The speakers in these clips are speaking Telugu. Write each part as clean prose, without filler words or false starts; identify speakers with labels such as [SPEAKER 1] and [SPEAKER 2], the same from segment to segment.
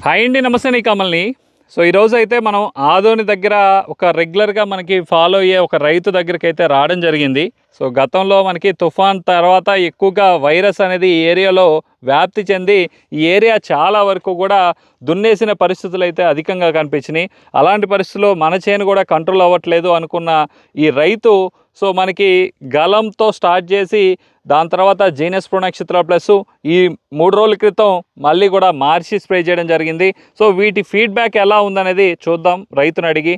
[SPEAKER 1] హాయ్ అండి, నమస్తే. నీ కమల్ని. సో ఈరోజు అయితే మనం ఆదోని దగ్గర ఒక రెగ్యులర్గా మనకి ఫాలో అయ్యే ఒక రైతు దగ్గరికి అయితే రావడం జరిగింది. సో గతంలో మనకి తుఫాన్ తర్వాత ఎక్కువగా వైరస్ అనేది ఈ ఏరియాలో వ్యాప్తి చెంది ఈ ఏరియా చాలా వరకు కూడా దున్నేసిన పరిస్థితులు అయితే అధికంగా కనిపించినాయి. అలాంటి పరిస్థితుల్లో మన చేను కూడా కంట్రోల్ అవ్వట్లేదు అనుకున్న ఈ రైతు సో మనకి గలంతో స్టార్ట్ చేసి దాని తర్వాత జీనస్ ప్రో నక్షత్ర ప్లస్ ఈ 3 రోజుల క్రితం మళ్ళీ కూడా మార్చి స్ప్రే చేయడం జరిగింది. సో వీటి ఫీడ్బ్యాక్ ఎలా ఉందనేది చూద్దాం రైతుని అడిగి.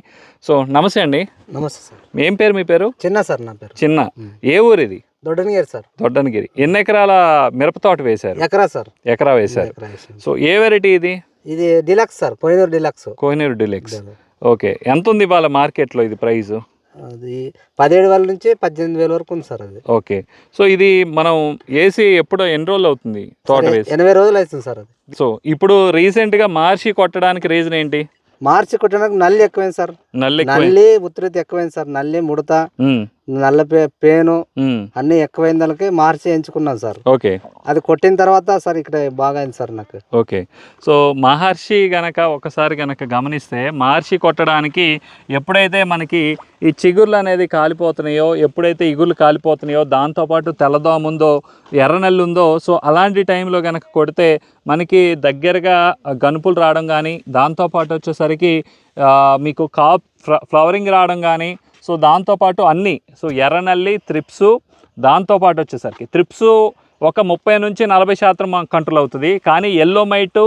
[SPEAKER 1] సో నమస్తే అండి.
[SPEAKER 2] నమస్తే సార్.
[SPEAKER 1] ఏం పేరు మీ పేరు?
[SPEAKER 2] చిన్న సార్. నా పేరు
[SPEAKER 1] చిన్న. ఏ ఊరు ఇది?
[SPEAKER 2] దొడ్డనగిరి సార్.
[SPEAKER 1] దొడ్డనగిరి. ఎన్ని ఎకరాల మిరప తోట వేశారు?
[SPEAKER 2] ఎకరా సార్.
[SPEAKER 1] ఎకరా వేశారు. సో ఏ వెరైటీ ఇది?
[SPEAKER 2] ఇది deluxe sir, Kohinoor deluxe.
[SPEAKER 1] Kohinoor deluxe. Okay, ఎంత ఉంది ఇవాళ మార్కెట్లో ఇది ప్రైస్?
[SPEAKER 2] అది 17,000 నుంచి 18,000 వరకు ఉంది సార్. అది
[SPEAKER 1] ఓకే. సో ఇది మనం ఏసీ ఎన్ని రోజులు అవుతుంది తోట వేసి?
[SPEAKER 2] 80 రోజులు అవుతుంది సార్. అది
[SPEAKER 1] సో ఇప్పుడు రీసెంట్గా మార్చి కొట్టడానికి రీజన్ ఏంటి?
[SPEAKER 2] మార్చి కొట్టడానికి నల్లి ఎక్కువైంది సార్. నల్లి ఉత్పత్తి ఎక్కువైంది సార్. నల్లి, ముడత, నల్ల పేను అన్ని ఎక్కువైన దానికి మార్చి ఎంచుకున్నాను సార్.
[SPEAKER 1] ఓకే.
[SPEAKER 2] అది కొట్టిన తర్వాత సార్ ఇక్కడ బాగా అయింది సార్ నాకు.
[SPEAKER 1] ఓకే. సో మహర్షి గనక ఒకసారి గనక గమనిస్తే మార్చి కొట్టడానికి ఎప్పుడైతే మనకి ఈ చిగుర్లు అనేది కాలిపోతున్నాయో, ఎప్పుడైతే ఇగుర్లు కాలిపోతున్నాయో, దాంతోపాటు తెల్లదోమ ఉందో, ఎర్రనల్లి ఉందో, సో అలాంటి టైంలో కనుక కొడితే మనకి దగ్గరగా గనుపులు రావడం కానీ, దాంతోపాటు వచ్చేసరికి మీకు ఫ్లవరింగ్ రావడం కానీ, సో దాంతోపాటు అన్నీ, సో ఎర్రనల్లి, త్రిప్సు, దాంతోపాటు వచ్చేసరికి త్రిప్సు ఒక 30 నుంచి 40% కంట్రోల్ అవుతుంది. కానీ ఎల్లో మైటు,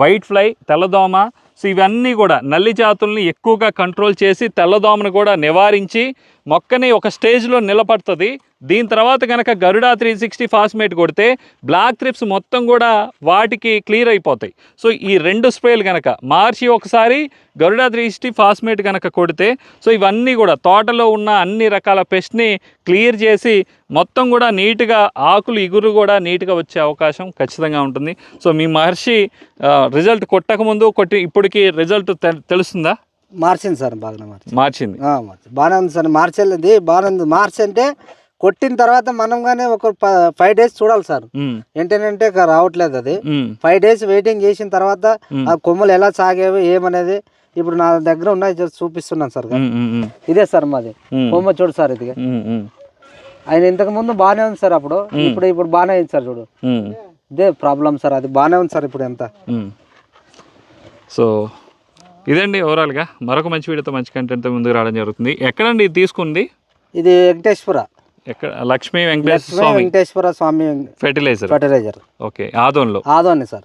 [SPEAKER 1] వైట్ ఫ్లై, తెల్లదోమ, సో ఇవన్నీ కూడా నల్లి జాతుల్ని ఎక్కువగా కంట్రోల్ చేసి తెల్లదోమను కూడా నివారించి మొక్కని ఒక స్టేజ్లో నిలబడుతుంది. దీని తర్వాత కనుక గరుడా 360 ఫాస్మేట్ కొడితే బ్లాక్ త్రిప్స్ మొత్తం కూడా వాటికి క్లియర్ అయిపోతాయి. సో ఈ 2 స్ప్రేలు కనుక మార్చి ఒకసారి గరుడా 360 ఫాస్మేట్ కనుక కొడితే సో ఇవన్నీ కూడా తోటలో ఉన్న అన్ని రకాల పెస్ట్ని క్లియర్ చేసి మొత్తం కూడా నీట్గా ఆకులు, ఇగురు కూడా నీట్గా వచ్చే అవకాశం ఖచ్చితంగా ఉంటుంది. సో మీ మహర్షి రిజల్ట్ కొట్టకముందు ఇప్పటికి రిజల్ట్ తెలుస్తుందా?
[SPEAKER 2] మార్చింది సార్, బాగానే
[SPEAKER 1] మార్చింది.
[SPEAKER 2] బాగానే ఉంది సార్. మార్చేది బాగానే ఉంది. మార్చి అంటే కొట్టిన తర్వాత మనం కానీ ఒక 5 days చూడాలి సార్. ఏంటంటే రావట్లేదు. అది 5 days వెయిటింగ్ చేసిన తర్వాత ఆ కొమ్మలు ఎలా సాగేవి ఏమనేది ఇప్పుడు నా దగ్గర ఉన్నాయి, చూపిస్తున్నాను సార్. ఇదే సార్ మాది కొమ్మ, చూడు సార్. ఇది ఆయన ఇంతకు ముందు బాగానే ఉంది సార్. ఇప్పుడు బాగానే అయింది సార్. చూడు, ఇదే ప్రాబ్లం సార్. అది బాగానే ఉంది సార్ ఇప్పుడు ఎంత.
[SPEAKER 1] సో ఇదండి ఓవరాల్గా. మరొక మంచి వీడియోతో, మంచి కంటెంట్తో ముందుకు రావడం జరుగుతుంది. ఎక్కడండి ఇది తీసుకుంది?
[SPEAKER 2] ఇది వెంకటేశ్వర,
[SPEAKER 1] ఎక్కడ? లక్ష్మీ వెంకటేశ్వర స్వామి
[SPEAKER 2] ఫెర్టిలైజర్.
[SPEAKER 1] ఓకే. ఆదోన్లో.
[SPEAKER 2] ఆదోని సార్.